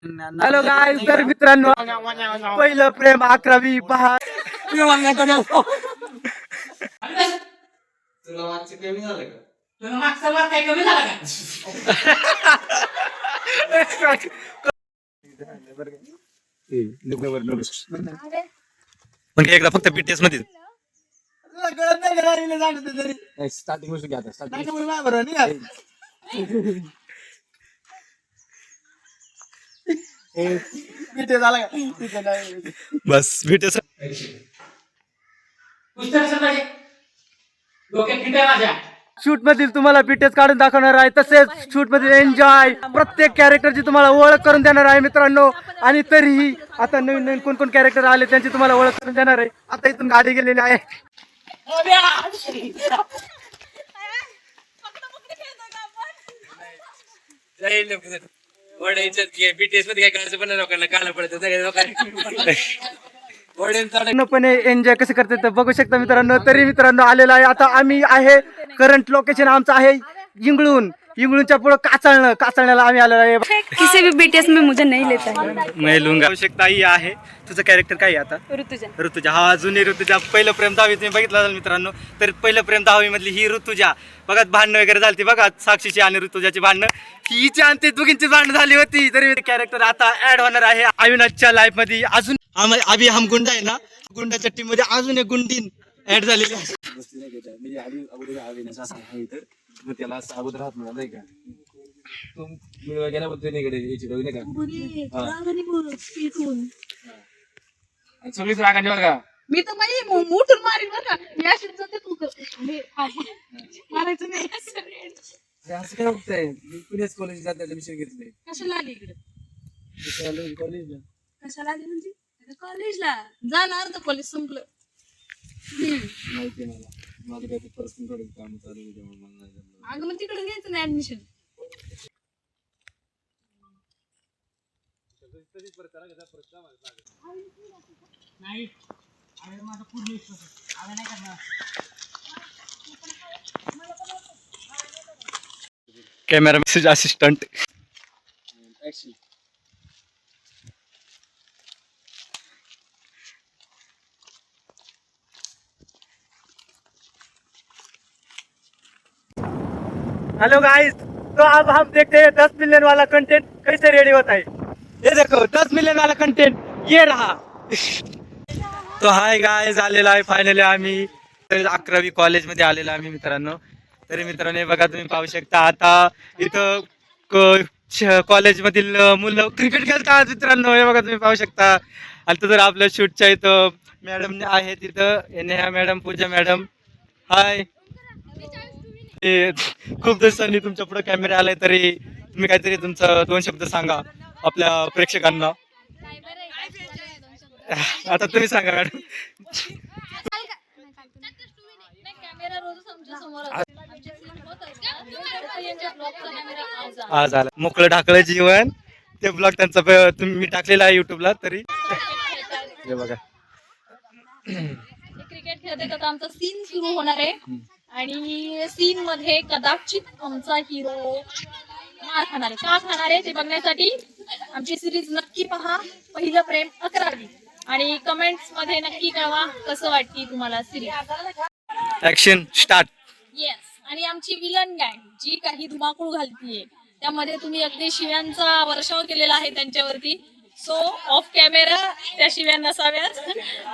Hello गाय तर मित्रांनो, पहिलं प्रेम 11वी पहा. तुला मागचं कमी झालं का? तुला मागचा मार्क काय कमी झाला पण एकदा फक्त बीटीएस मध्ये स्टार्टिंग गोष्ट घ्या आता स्टार्टिंग बस बीटीएस डोक्यात किती माझ्या शूट मधील तुम्हाला बीटीएस काढून दाखवणार आहे, तसेच शूट मधील एन्जॉय, प्रत्येक कॅरेक्टरची तुम्हाला ओळख करून देणार आहे मित्रांनो. आणि तरीही आता नवीन नवीन कोण कोण कॅरेक्टर आले त्यांची तुम्हाला ओळख करून देणार आहे. आता इथून गाडी गेलेली आहे. बीटीएस मध्ये काय करायचं पण लोकांना काल पूर्णपणे एन्जॉय कसे करते तर बघू शकता मित्रांनो. तरी मित्रांनो आलेला आहे, आता आम्ही आहे करंट लोकेशन आमचं आहे इंगळूनच्या पुढे काचाळण्याला आम्ही आलेलो आहे. किसी भी बीटीएस में मुझे नहीं लेता है. मैं लूंगा. आवश्यकता ही आहे. तुझं कॅरेक्टर काय आहे आता? ऋतुजा. हा जुनी ऋतुजा. पहिलं प्रेम 10वी तुम्ही बघितलं असेल मित्रांनो. तर पहिलं प्रेम 10वी मधली ही ऋतुजा. बघा भांडणं वगैरे झाली बघा, साक्षीची आणि ऋतुजाची भांडणं. हिची आणि ते दोघींची भांडणं झाली होती. तरी कॅरेक्टर आता ऍड होणार आहे अविनाशच्या लाईफ मध्ये. अजून अभि हम गुंडा आहे ना, गुंडाच्या टीम मध्ये अजून एक गुंडीन ऍड झालेली आहे. मग त्याला असं अगोदर राहत नाही का तू गेल्या बद्दल नाही का सगळीच रागाने बघा. मी तर माझी मोठून मारीन बरं का. मी अशीच जाते तू मारायचं नाही. असं काय बघताय पुण्याच कॉलेज जात ऍडमिशन घेतलंय. कशाला आली इकडे? कॉलेजला कशाला आली म्हणजे कॉलेजला जाणार तर कॉलेज संपलं. माहिती मला माझं काय पर्सनल थोडं काम चालू आहे त्यामुळे मला नाही जमलं. अगं मग तिकडे घ्यायचं नाही admission. Camera message assistant. Action hello guys, तो अब हम देखते हैं 10 मिलियन वाला कंटेंट कैसे रेडी होता है. ये देखो 10 मिलियन वाला कंटेंट ये रहा. तो हाय गाय झालेला आहे फायनली. आम्ही 11वी कॉलेज मध्ये आलेलो आम्ही मित्रांनो. तरी मित्रांनो हे बघा तुम्ही पाहू शकता आता इथं कॉलेज मधील मुलं क्रिकेट खेळतात मित्रांनो. हे बघा तुम्ही पाहू शकता. आता जर आपल्या शूटच्या इथं मॅडम आहे तिथं नेहा मॅडम, पूजा मॅडम. हाय. खूप दिवसांनी तुमच्या पुढे कॅमेरा आलाय, तरी तुम्ही काहीतरी तुमचं 2 शब्द सांगा आपल्या प्रेक्षकांना. आता तुम्ही सांगा मॅडम. आज आला मोकळं ढाकळं जीवन ते ब्लॉग त्यांचा तुम्ही टाकलेला आहे युट्यूबला. तरी हे बघा क्रिकेट खेळते तर आमचा सीन सुरू होणार आहे आणि सीन मध्ये कदाचित आमचा हिरो मार खाणार आहे. का खाणार आहे ते बघण्यासाठी आमची सिरीज नक्की पहा. पहिलं प्रेम 11वी आणि कमेंट्स मध्ये नक्की कळवा कसं वाटते तुम्हाला सिरीज. Action start. येस. आणि आमची विलन गँग जी काही धुमाकूळ घालतीये त्यामध्ये तुम्ही अगदी शिव्यांचा वर्षाव केलेला आहे त्यांच्यावरती. सो ऑफ कॅमेरा त्या शिव्या नसाव्यात.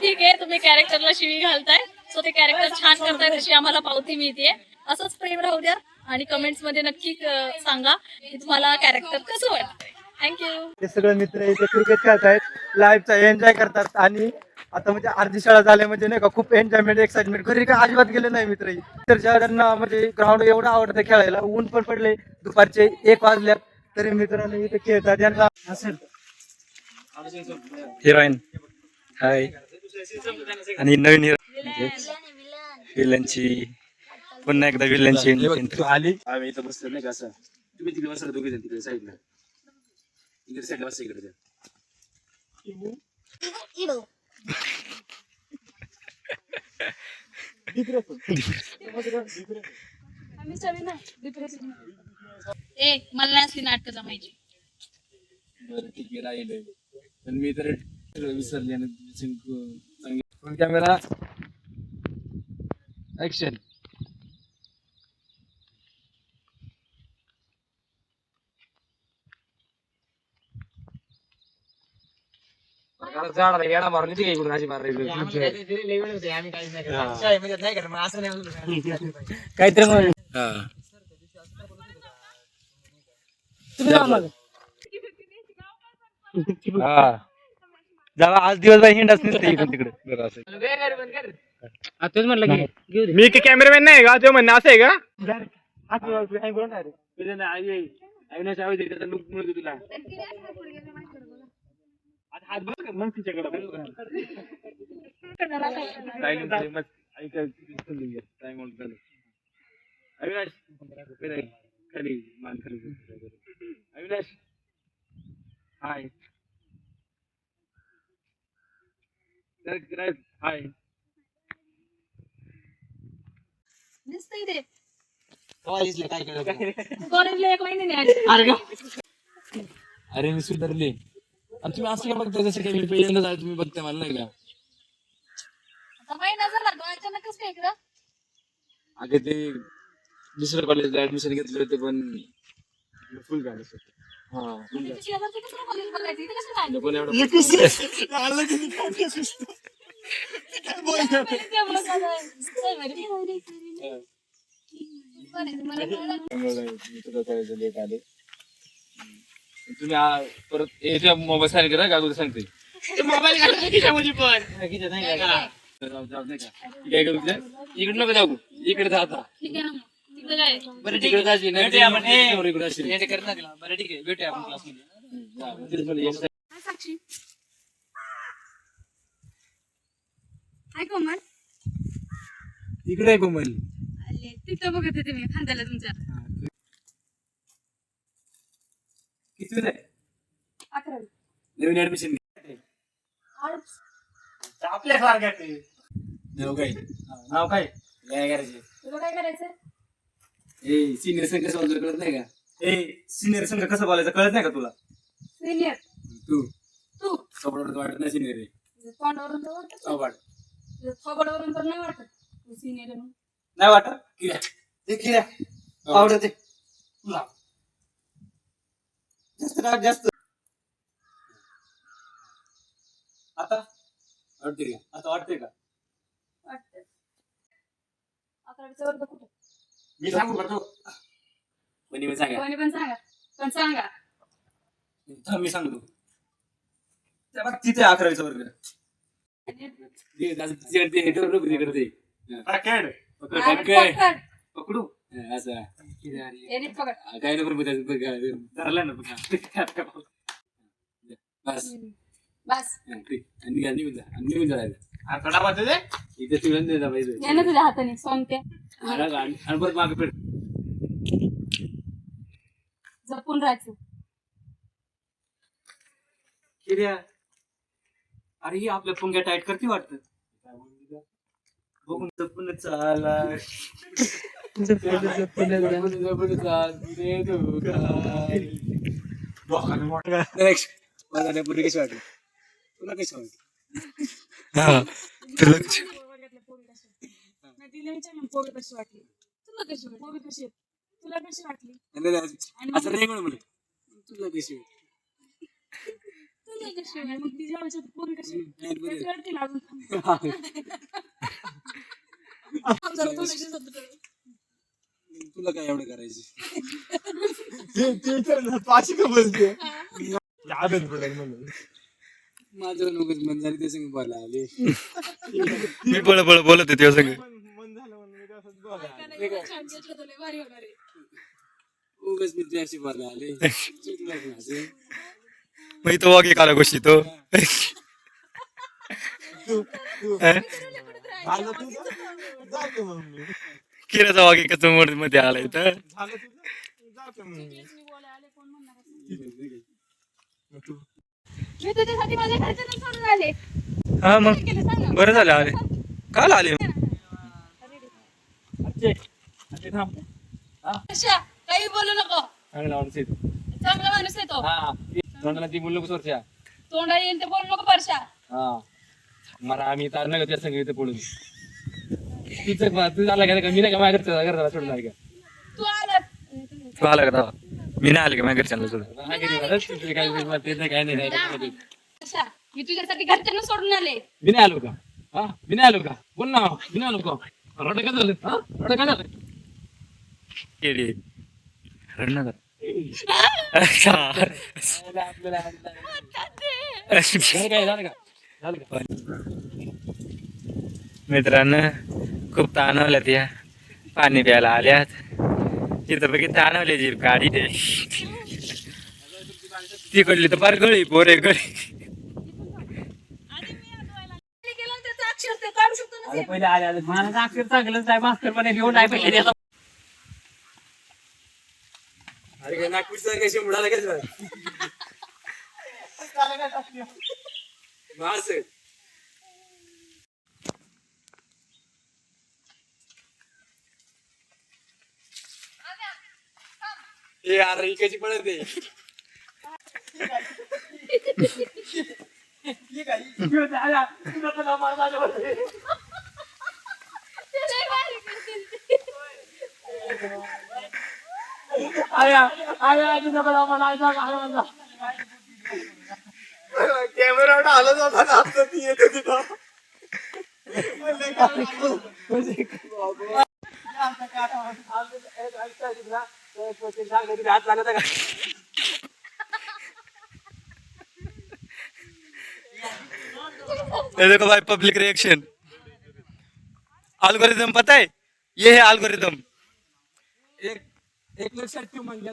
ठीक आहे, तुम्ही कॅरेक्टरला शिवी घालताय, सो ते कॅरेक्टर छान करताय तशी आम्हाला पावती मिळते. असंच प्रेम राहू द्या आणि कमेंट्स मध्ये नक्की सांगा की तुम्हाला कॅरेक्टर कसं वाटतंय. थँक्यू. हे सगळे मित्र इथे क्रिकेट खेळतायत, लाईफचा एन्जॉय करतात. आणि आता म्हणजे अर्धी शाळा झाली म्हणजे नाही का खूप एन्जॉयमेंट, एक्साइटमेंट. घरी काय अजिबात गेले नाही मित्र. तर ज्यांना म्हणजे ग्राउंड एवढं आवडतं खेळायला, ऊन पण पडले दुपारचे 1 वाजल्यात, तरी मित्रांनो इथे खेळतात. ज्यांना असेल हिरोईन हाय आणि नवीन हिरो विलनची पुन्हा एकदा विलनची आली आम्ही इथं बसलो नाही का असं. तुम्ही तिकडे बसला दोघे जण तिकडे साईडला. इकडे साईडला बस इकडे. मला नाही असली नाटकं जमायची. बरं ठीक आहे राहिले पण मी तर विसरले फुल कॅमेरा ऍक्शन. झाडाला येडा मारून येते इकडून अशी मारायला काहीतरी म्हणून जावा आज दिवसभर हिंडाच नसते इकडून तिकडे. तेच म्हटलं की मी की कॅमेरामॅन नाही का तो म्हणणं असं आहे का? तुला हात बघ मग तिच्याकडे अविनाश खाली मान खाली अविनाश हाय हाय दिसतंय ते काय कॉलेजला 1 महिन्याने आले. अरे मी सुधारले आणि तुम्ही असं काय बघता जसं काही मी पहिल्यांदा जाय तुम्ही बघता मला नाही का आता महिना झाला तो अचानकच काय इकडं अगे ते दुसऱ्या कॉलेजला ऍडमिशन घेतलं होतं पण फुल झालं हा फुल झालं शेजारचं दुसरं कॉलेज बघायचं इथे कसं काय पण एवढं लेट आले तुम्ही परत याच्या मोबाईल सांग करा का अगोदर सांगते काय करू इकडे नको जाऊ इकडे जा आता ठीक आहे ना तिकडं काय बरं ठीक आहे इकडे असेल बरं ठीक आहे भेटूया आपण क्लासमध्ये. साक्षी हाय कोमल इकडे आहे कोमल तिथं बघत होते मी खांद्याला तुमच्या किती आहे 11वी नवीन ऍडमिशन आपल्या सारख्या नाव काय काय करायचे तुला काय करायचं ए सिनियर संघ कसं बोलतो कळत नाही का ए सिनियर संघ कसं बोलायचं कळत नाही का तुला? सिनियर तू तू सपोर्ट वाटत नाही सिनियर रे तोंडावरून तर वाटत सपोर्ट थोबडवरून तर नाही वाटत तू सिनियर आहे म्हणून. नाही वाटत किया ते खिऱ्या आवडते जास्त राग जास्त. आता वाटते का आता वाटतंय का? वाटतं 11वीचा वर्ग कुठे मी सांगू का तू पण सांगा कोणी पण सांगा थांब मी सांगतो त्या बघ तिथे 11वीचा वर्ग. तिकडे पकड. पकड. पकडू असं याने पकड काय नको धरलं ना बघा. बस बस निघून जायचं आकडा वाजते इथे तुला द्यायला पाहिजे या ना तुझ्या हाताने सोंगते आणि परत मागे पेट जपून राहायचं किर्या अरे ही आपल्या पुंग्या टाईट करती वाटत बघून जपून चाला पूर्वी कशी वाटली तुला कशी वाटली कशी वाटली तुला कशी वाटली असं रेंगळ म्हणे तुला कशी तुला कशी वाटली मग तिच्या आयुष्यात पोरी कशी वाटते लागून तुला काय एवढं करायचं माझं नोकरीच मन झाली ते संग बोला आले मी बळ बोलत होते संग उगाच मी तुझ्याशी बोला आले मग तो वागे काला गोष्टी तो किराचा वागे कसं मोड मध्ये आलाय तर मी तुझ्यासाठी माझ्या घरच्यांना सोडून आले हा मग बरं झालं आले काल आले कशा काही बोलू नको चांगला माणूस आहे तो तोंडाला ती बोललो सोरच्या तोंडा येईल ते बोल नको परशा. हा मला आम्ही तर नका त्या संग इथे पडून तू झाला का मी नाही का माझ्या घरचा सोडणार का तू आला तू आला का मी नाही आले का माझ्या घरच्यांना सोडून काय नाही परशा, मी तुझ्यासाठी घरच्यांना सोडून आले. मी नाही आलो का हा मी नाही आलो का बोल ना मी नाही आलो का रड काय झालं हा रड काय झालं केली रडणार काय झालं का झालं का मित्रांनो खूप ताणवल्यात या पाणी प्यायला आल्यात इथं बघितलं ताणवले जी गाडी ते तिकडली तर फार गळी पोरे गळी गेलं त्याचं अक्षर ते काढू शकतो ना ते. पहिले आले मला अक्षर चांगलंच आहे मास्तर पण घेऊन नाही पैसे देतो. अरे काय नागपूरचा काय शिमडाला काय झालं हे यार इकायची पडत आहे ते लय भारी करतील ते. कॅमेरा आला जाता आता ती येत होती ना हात लागत का ये देखो भाई पब्लिक रिएक्शन अल्गोरिदम पता है ये है अल्गोरिदम एक लक्षात ठेव म्हणजे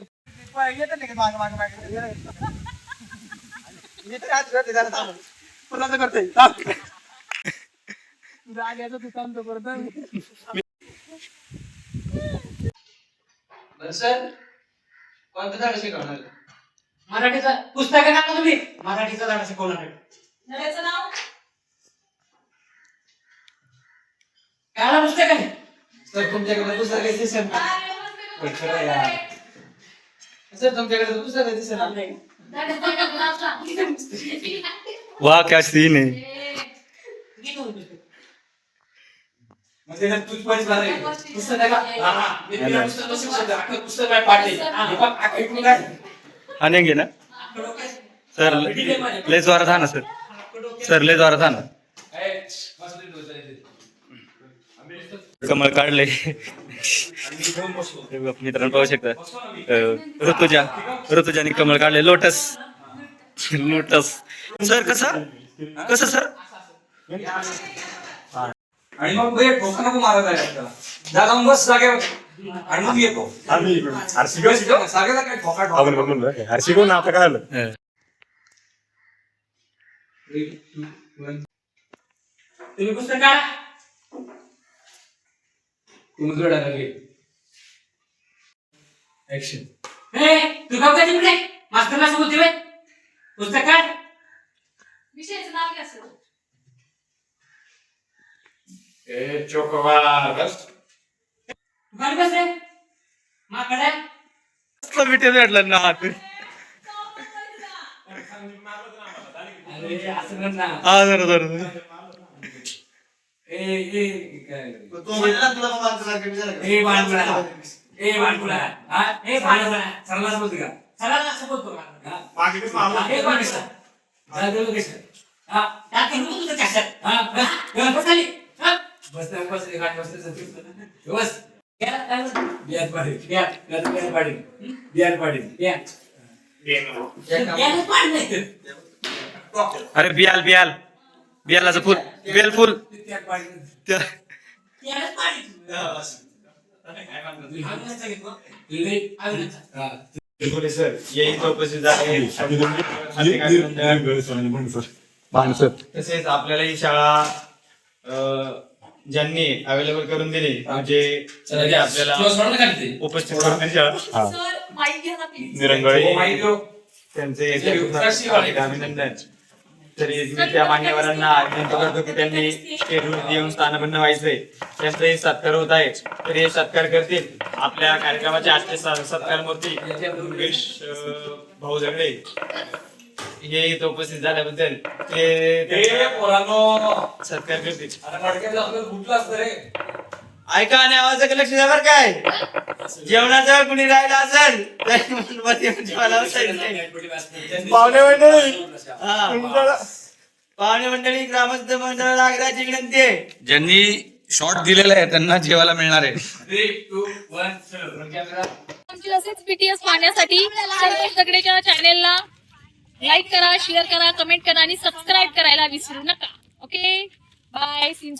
कोणतं झाड शिकवणार मराठीचा पुस्तक का तुम्ही मराठीचं झाड शिकवणार नळ्याचं नाव काय पुस्तक आहे सर तुमच्याकडे पुस्तक आहे दिसेल ना सर तुमच्याकडे पुस्तक आहे दिसेल ना वाह क्या सीन है म्हणजे तुझ पण झाले पुस्तक आहे का हा मी पुस्तक शिकवतो अख्खं पुस्तक आहे पाठी हे बघ ऐकून काय आनेंगे ना सर लय जोरात हा ना सर लय जोरात हा ना कमळ काढले मित्रांनो पाहू शकता ऋतुजाने कमळ काढले लोटस सर कसं सर आणि मग ठोका नको मारत आहे आपल्याला जागा मग बस जागेवर आणि मग येतो जागेला काय ठोका हर्षिको ना आता काय आलं तुम्ही पुस्तक काढा तुम्ही जोडायला घे ऍक्शन तू गाव काय तिकडे मास्तरला बोलते बाई पुस्तक काढ विषयाचं नाव काय असेल? चोकोबार गाडी बस रे माकडा मिठे भेटला ना हात अरे असं कर ना हा जरा बाणपुरा हा बाणपुरा सरला बोलतो का सरला असं बोलतो अरे बियालाचं फुल बेल सर यही तो उपस्थित आहे तसेच आपल्याला ही शाळा ज्यांनी अवेलेबल करून दिली म्हणजे आपल्याला उपस्थित करून दिली शाळा सर माईक घ्या ना प्लीज. निरंगळे त्यांचे अभिनंदन तरी मी त्या मान्यवरांना विनंती करतो की त्यांनी स्टेजवरती येऊन स्थानपन्न व्हायचंय त्यांचाही सत्कार होत आहे तरी हे सत्कार करतील आपल्या कार्यक्रमाचे आजचे सत्कार मूर्ती भाऊ झगडे हे इथं उपस्थित झाल्याबद्दल ते सत्कार करतील. ऐका आणि आवाजाकडे लक्ष द्या बरं काय. जेवणाचं कुणी राहिलं असेल तर मध्ये जेवायला बसायचं नाही. पाहुणे मंडळी हा. पाहुणे मंडळी ग्रामस्थ मंडळाला आग्रहाची विनंती आहे. ज्यांनी शॉट दिलेला आहे त्यांना जेवायला मिळणार आहे. 3, 2, 1 चलो. आमची असेच बीटीएस पाहण्यासाठी संतोष दगडेच्या चॅनेलला लाईक करा, शेअर करा, कमेंट करा आणि सबस्क्राईब करायला विसरू नका. Okay bye. सीन